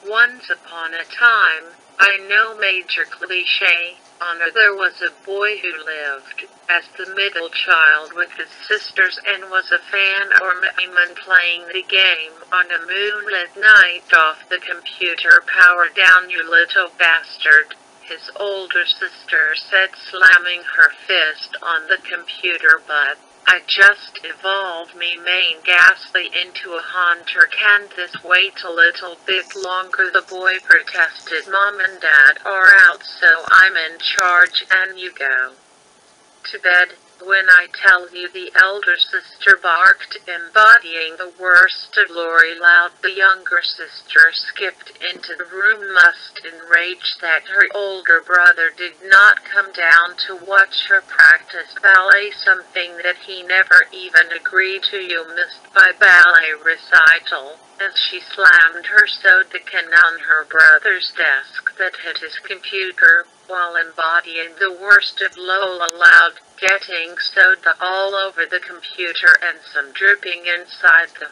Once upon a time, I know major cliche, there was a boy who lived as the middle child with his sisters and was a fan or moemon playing the game on a moonlit night off the computer. Power down, you little bastard, his older sister said, slamming her fist on the computer butt. I just evolved me main ghastly into a hunter. Can this wait a little bit longer? The boy protested. Mom and Dad are out, so I'm in charge and you go to bed. When I tell you, the elder sister barked, embodying the worst of Lori Loud. The younger sister skipped into the room, must enraged that her older brother did not come down to watch her practice ballet, something that he never even agreed to. You missed my ballet recital, as she slammed her soda can on her brother's desk that hit his computer, while embodying the worst of Lola Loud, getting soda all over the computer and some dripping inside the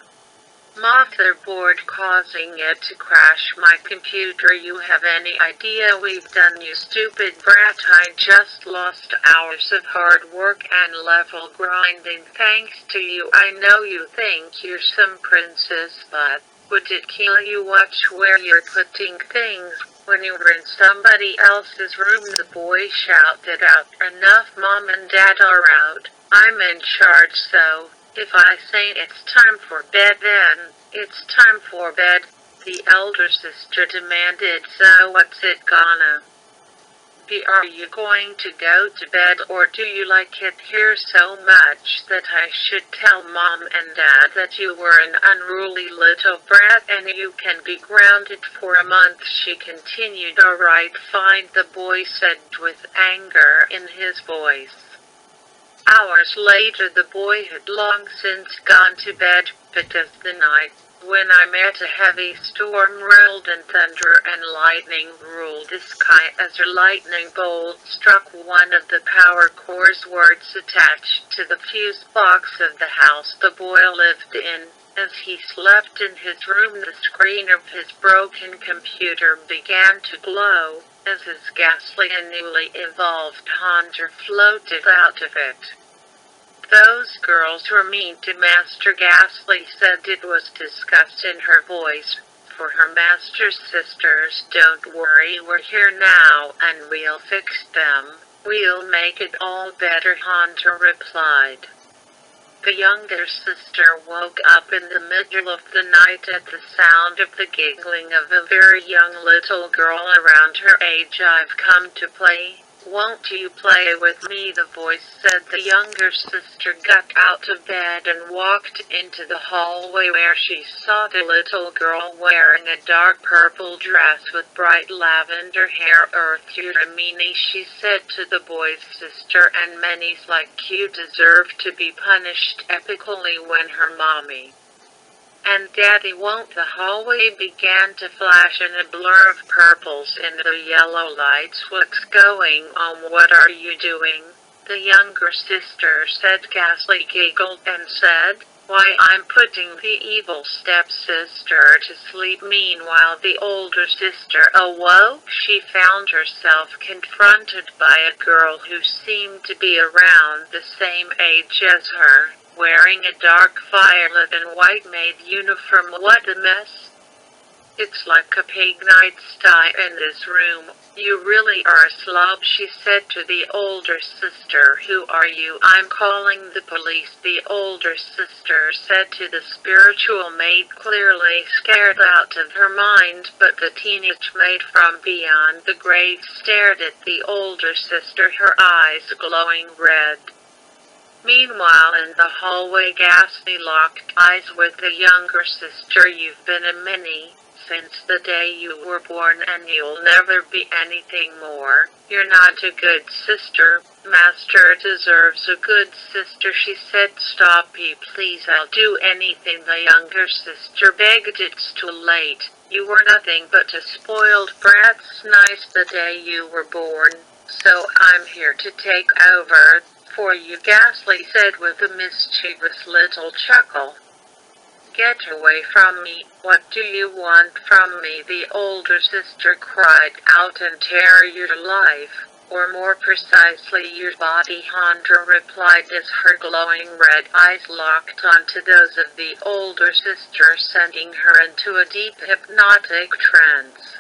motherboard, causing it to crash. My computer. You have any idea we've done, you stupid brat? I just lost hours of hard work and level grinding thanks to you. I know you think you're some princess, but would it kill you? Watch where you're putting things when you were in somebody else's room, the boy shouted out. Enough, Mom and Dad are out. I'm in charge, so if I say it's time for bed, then it's time for bed, the elder sister demanded. So what's it gonna be? Are you going to go to bed, or do you like it here so much that I should tell Mom and Dad that you were an unruly little brat and you can be grounded for a month? She continued. All right, fine, the boy said with anger in his voice. Hours later, the boy had long since gone to bed, but as the night when I met, a heavy storm rolled and thunder and lightning ruled the sky as a lightning bolt struck one of the power cores words attached to the fuse box of the house the boy lived in. As he slept in his room, the screen of his broken computer began to glow as his ghastly and newly evolved hunter floated out of it. Those girls were mean to Master, Ghastly said. It was disgust in her voice for her master's sisters. Don't worry, we're here now and we'll fix them. We'll make it all better, Hunter replied. The younger sister woke up in the middle of the night at the sound of the giggling of a very young little girl around her age. I've come to play. Won't you play with me? The voice said. The younger sister got out of bed and walked into the hallway, where she saw the little girl wearing a dark purple dress with bright lavender hair. Earth, you're a meanie, she said to the boy's sister, and many's like you deserve to be punished epically when her mommy and Daddy won't. The hallway began to flash in a blur of purples in the yellow lights. What's going on? What are you doing? The younger sister said. Ghastly giggled and said, why, I'm putting the evil stepsister to sleep. Meanwhile, the older sister awoke. She found herself confronted by a girl who seemed to be around the same age as her, wearing a dark violet and white maid uniform. What a mess. It's like a pig night style in this room. You really are a slob, she said to the older sister. Who are you? I'm calling the police, the older sister said to the spiritual maid, clearly scared out of her mind. But the teenage maid from beyond the grave stared at the older sister, her eyes glowing red. Meanwhile, in the hallway, Ghastly locked eyes with the younger sister. You've been a mini since the day you were born, and you'll never be anything more. You're not a good sister. Master deserves a good sister, she said. Stop, please, I'll do anything, the younger sister begged. It's too late. You were nothing but a spoiled brat. Nice the day you were born, so I'm here to take over for you, Ghastly said with a mischievous little chuckle. "Get away from me, what do you want from me?" the older sister cried out in terror. "Your life, or more precisely your body," Hunter replied as her glowing red eyes locked onto those of the older sister, sending her into a deep hypnotic trance.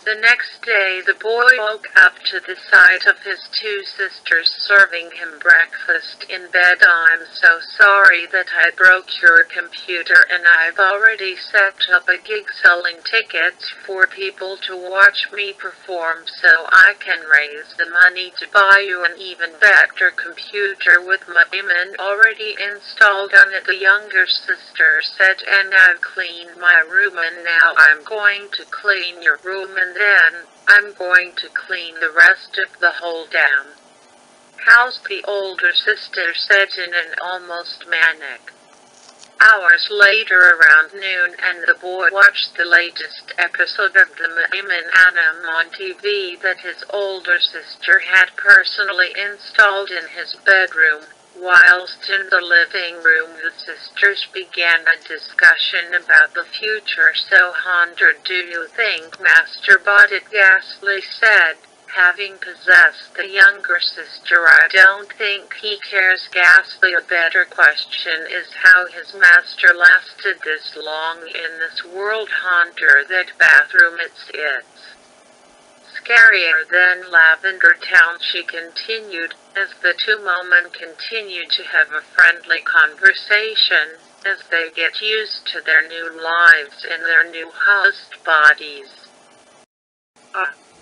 The next day the boy woke up to the sight of his two sisters serving him breakfast in bed. "I'm so sorry that I broke your computer, and I've already set up a gig selling tickets for people to watch me perform so I can raise the money to buy you an even better computer with moemon already installed on it," the younger sister said, "and I've cleaned my room, and now I'm going to clean your room, and then I'm going to clean the rest of the whole damn house," the older sister said in an almost manic. Hours later around noon, and the boy watched the latest episode of the moemon anime on TV that his older sister had personally installed in his bedroom. Whilst in the living room, the sisters began a discussion about the future. "So Hunter, do you think Master bought it?" Ghastly said, having possessed the younger sister. "I don't think he cares." Ghastly, a better question is how his master lasted this long in this world. Hunter, that bathroom, it's scarier than Lavender Town, she continued, as the two moemon continued to have a friendly conversation, as they get used to their new lives in their new host bodies.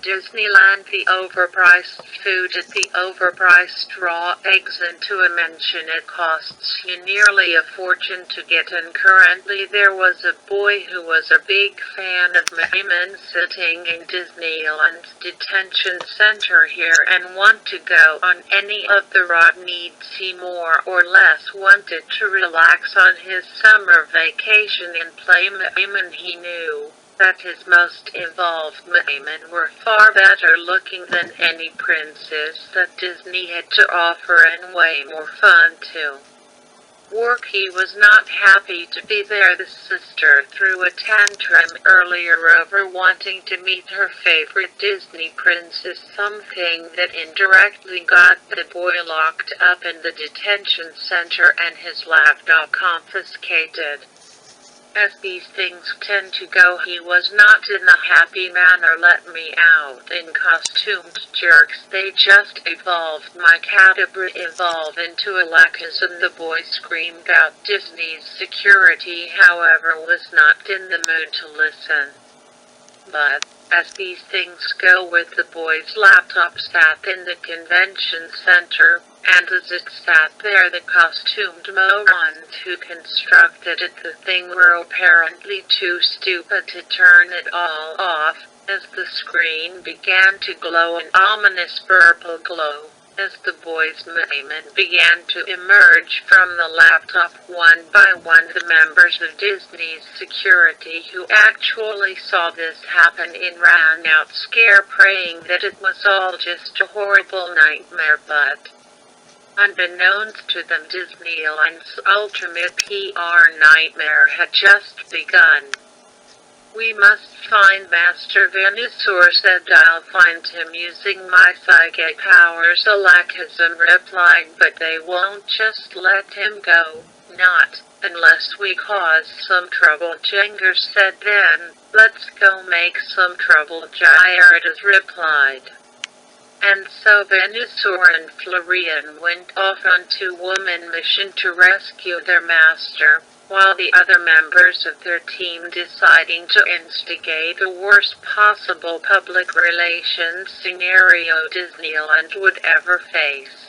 Disneyland, the overpriced food at the overpriced raw eggs, and to mention it costs you nearly a fortune to get in. Currently there was a boy who was a big fan of moemon sitting in Disneyland's detention center here and wanted to go on any of the ride. Needs he more or less wanted to relax on his summer vacation and play moemon. He knew that his most involved moemon were far better looking than any princess that Disney had to offer, and way more fun to work. He was not happy to be there. The sister threw a tantrum earlier over wanting to meet her favorite Disney princess, something that indirectly got the boy locked up in the detention center and his laptop confiscated. As these things tend to go, he was not in a happy manner. "Let me out, in costumed jerks. They just evolved my category evolve into a lackism," the boy screamed out. Disney's security, however, was not in the mood to listen. But, as these things go, with the boy's laptop sat in the convention center, and as it sat there, the costumed moemons who constructed it the thing were apparently too stupid to turn it all off, as the screen began to glow an ominous purple glow, as the boy's moemon began to emerge from the laptop one by one. The members of Disney's security who actually saw this happen ran out scared, praying that it was all just a horrible nightmare. But unbeknownst to them, Disneyland's ultimate PR nightmare had just begun. "We must find Master Venusaur," said. "I'll find him using my psychic powers," Alakazam replied, "but they won't just let him go. Not unless we cause some trouble," Jengar said. "Then, let's go make some trouble," Gyarados replied. And so Venusaur and Florian went off on two women mission to rescue their master, while the other members of their team deciding to instigate the worst possible public relations scenario Disneyland would ever face.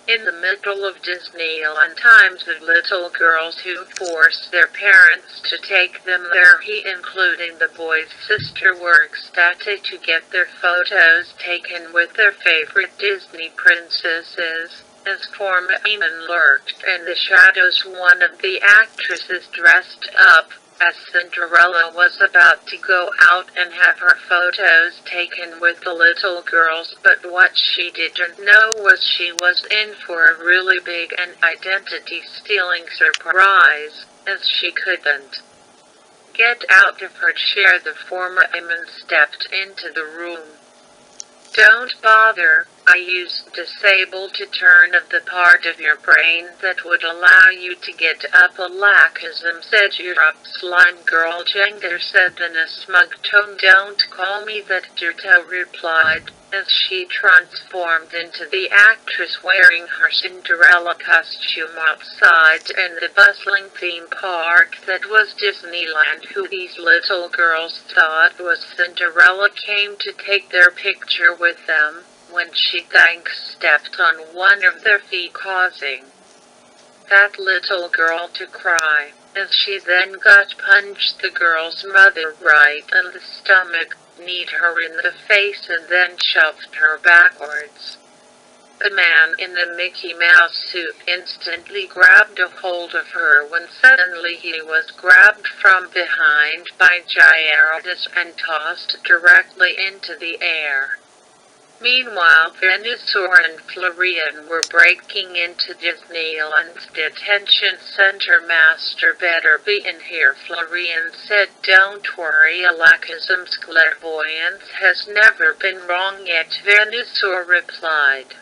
In the middle of Disneyland times of little girls who forced their parents to take them there, including the boy's sister, were ecstatic to get their photos taken with their favorite Disney princesses. As for moemon lurked in the shadows, one of the actresses dressed up as Cinderella was about to go out and have her photos taken with the little girls, but what she didn't know was she was in for a really big and identity-stealing surprise, as she couldn't get out of her chair. The former moemon stepped into the room. Don't bother, I used disable to turn off the part of your brain that would allow you to get up. Alakazam said. You're up, slime girl, Jenga said in a smug tone. Don't call me that, Jirto replied, as she transformed into the actress wearing her Cinderella costume outside in the bustling theme park that was Disneyland. Who these little girls thought was Cinderella came to take their picture with them, when she stepped on one of their feet, causing that little girl to cry, as she then got punched. The girl's mother right in the stomach, kneed her in the face and then shoved her backwards. The man in the Mickey Mouse suit instantly grabbed a hold of her when suddenly he was grabbed from behind by Gyarados and tossed directly into the air. Meanwhile, Venusaur and Florian were breaking into Disneyland's detention center. Master better be in here, Florian said. Don't worry, Alakazam's clairvoyance has never been wrong yet, Venusaur replied.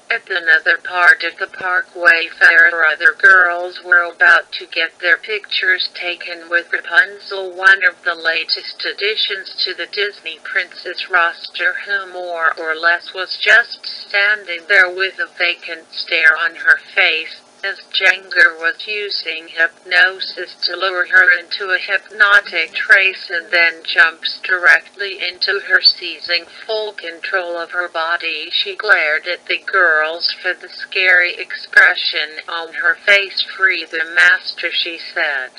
At another part of the park, Wayfarer other girls were about to get their pictures taken with Rapunzel, one of the latest additions to the Disney Princess roster, who more or less was just standing there with a vacant stare on her face, as Jenga was using hypnosis to lure her into a hypnotic trance and then jumps directly into her, seizing full control of her body. She glared at the girls for the scary expression on her face. Free the master, she said.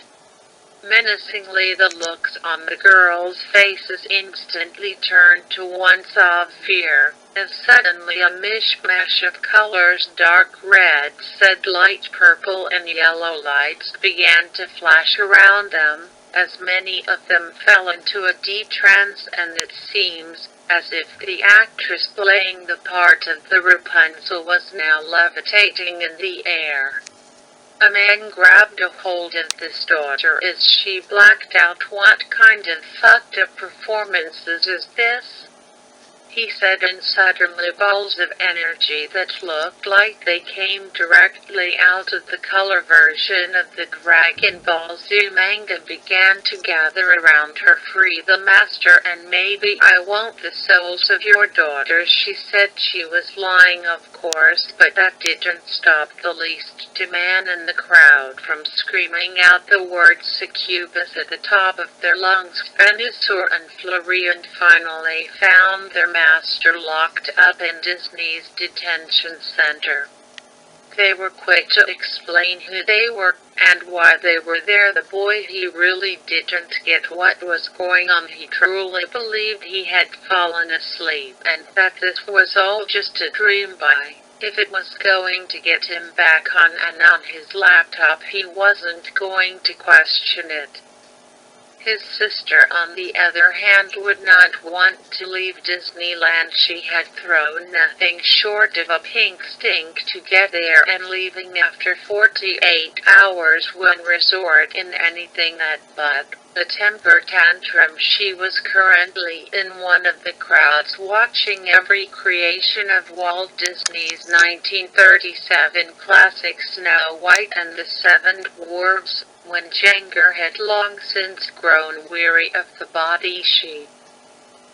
Menacingly, the looks on the girls' faces instantly turned to ones of fear, as suddenly a mishmash of colors, dark red, said light purple and yellow lights began to flash around them, as many of them fell into a deep trance, and it seems as if the actress playing the part of the Rapunzel was now levitating in the air. A man grabbed a hold of this daughter as she blacked out. What kind of fucked up performances is this? He said, and suddenly balls of energy that looked like they came directly out of the color version of the Dragon Ball Z manga began to gather around her. Free the master, and maybe I want the souls of your daughters, she said. She was lying, of course, but that didn't stop the least man in the crowd from screaming out the word succubus at the top of their lungs. Venusaur and Florian finally found their master locked up in Disney's detention center. They were quick to explain who they were and why they were there. The boy, he really didn't get what was going on. He truly believed he had fallen asleep and that this was all just a dream. If it was going to get him back on and on his laptop, he wasn't going to question it. His sister, on the other hand, would not want to leave Disneyland. She had thrown nothing short of a pink stink to get there, and leaving after 48 hours wouldn't resort in anything but a temper tantrum. She was currently in one of the crowds watching every creation of Walt Disney's 1937 classic Snow White and the Seven Dwarfs, when Jenga had long since grown weary of the body she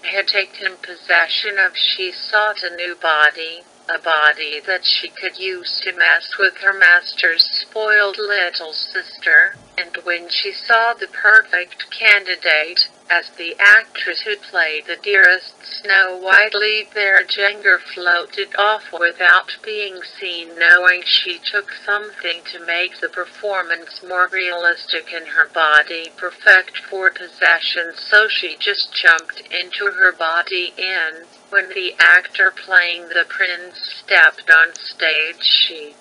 had taken possession of. She sought a new body, a body that she could use to mess with her master's spoiled little sister, and when she saw the perfect candidate, as the actress who played the dearest Snow White leave there, Jenga floated off without being seen, knowing she took something to make the performance more realistic in her body, perfect for possession, so she just jumped into her body. When the actor playing the prince stepped on stage, she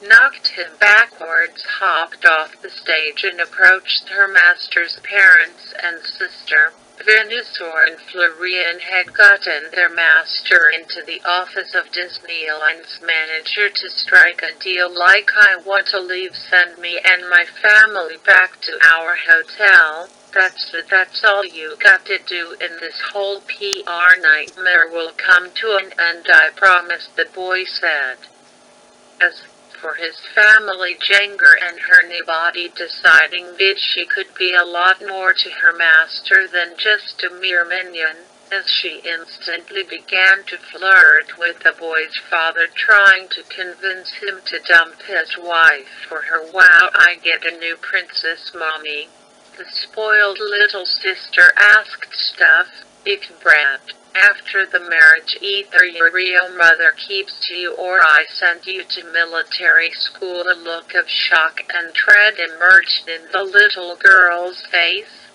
knocked him backwards, hopped off the stage and approached her master's parents and sister, Venusaur and Florian had gotten their master into the office of Disneyland's manager to strike a deal like, "I want to leave, send me and my family back to our hotel. That's all you got to do and this whole PR nightmare will come to an end, I promise," the boy said. As for his family, Jengar and her new body deciding that she could be a lot more to her master than just a mere minion, as she instantly began to flirt with the boy's father, trying to convince him to dump his wife for her. "Wow, I get a new princess, mommy," the spoiled little sister asked, "Stuff it, Brad. After the marriage, either your real mother keeps you or I send you to military school." A look of shock and dread emerged in the little girl's face.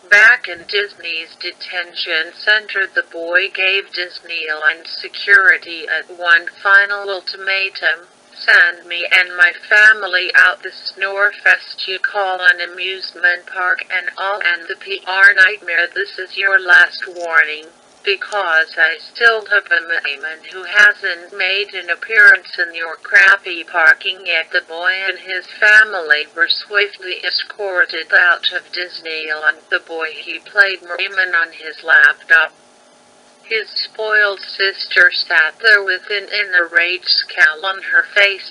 Back in Disney's detention center, the boy gave Disneyland security one final ultimatum: "Send me and my family out the snorefest you call an amusement park and I'll end the PR nightmare. This is your last warning, because I still have a moemon who hasn't made an appearance in your crappy parking yet." The boy and his family were swiftly escorted out of Disneyland. The boy, he played moemon on his laptop. His spoiled sister sat there with an enraged scowl on her face.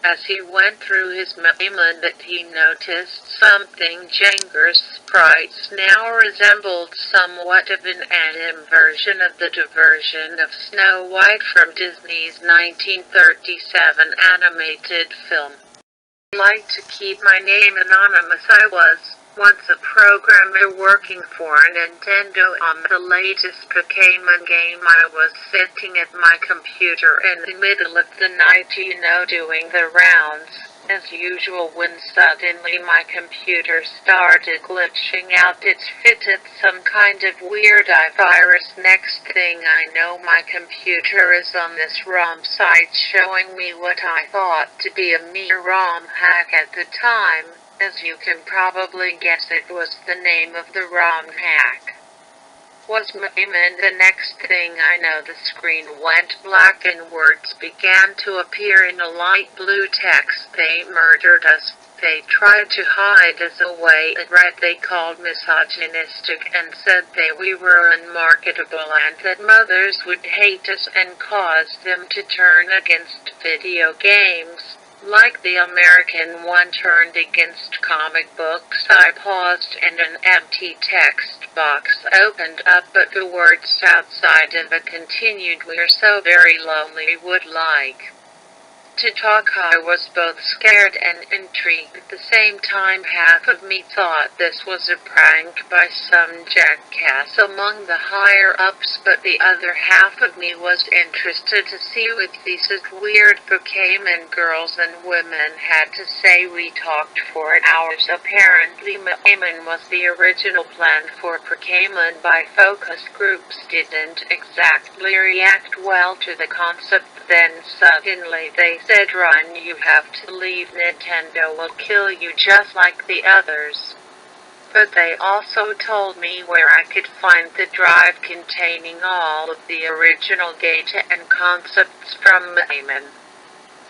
As he went through his moemon, that he noticed something. Jengar's sprites now resembled somewhat of an anime version of the diversion of Snow White from Disney's 1937 animated film. "I'd like to keep my name anonymous. I was once a programmer working for Nintendo on the latest Pokémon game. I was sitting at my computer in the middle of the night, doing the rounds, as usual, when suddenly my computer started glitching out. It fitted some kind of weird virus. Next thing I know, my computer is on this ROM site showing me what I thought to be a mere ROM hack. At the time, as you can probably guess, it was the name of the ROM hack was moemon. The next thing I know, the screen went black and words began to appear in a light blue text. "They murdered us. They tried to hide us away. They called misogynistic and said we were unmarketable and that mothers would hate us and cause them to turn against video games, like the American one turned against comic books." I paused and an empty text box opened up, but the words outside of it continued, "We're so very lonely, would like to talk." I was both scared and intrigued at the same time. Half of me thought this was a prank by some jackass among the higher-ups, but the other half of me was interested to see what these weird Pokémon girls and women had to say. We talked for hours. Apparently moemon was the original plan for Pokémon by focus groups. Didn't exactly react well to the concept. Then suddenly they said, "Run, you have to leave. Nintendo will kill you just like the others." But they also told me where I could find the drive containing all of the original data and concepts from moemon.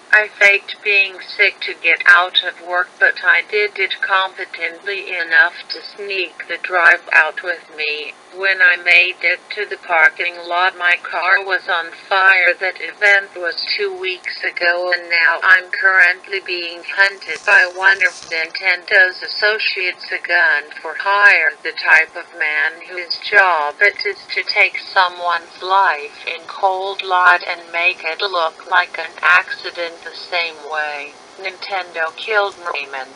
I faked being sick to get out of work, but I did it competently enough to sneak the drive out with me. When I made it to the parking lot, my car was on fire. That event was 2 weeks ago, and now I'm currently being hunted by one of Nintendo's associates, a gun for hire, the type of man whose job it is to take someone's life in cold blood and make it look like an accident the same way Nintendo killed moemon.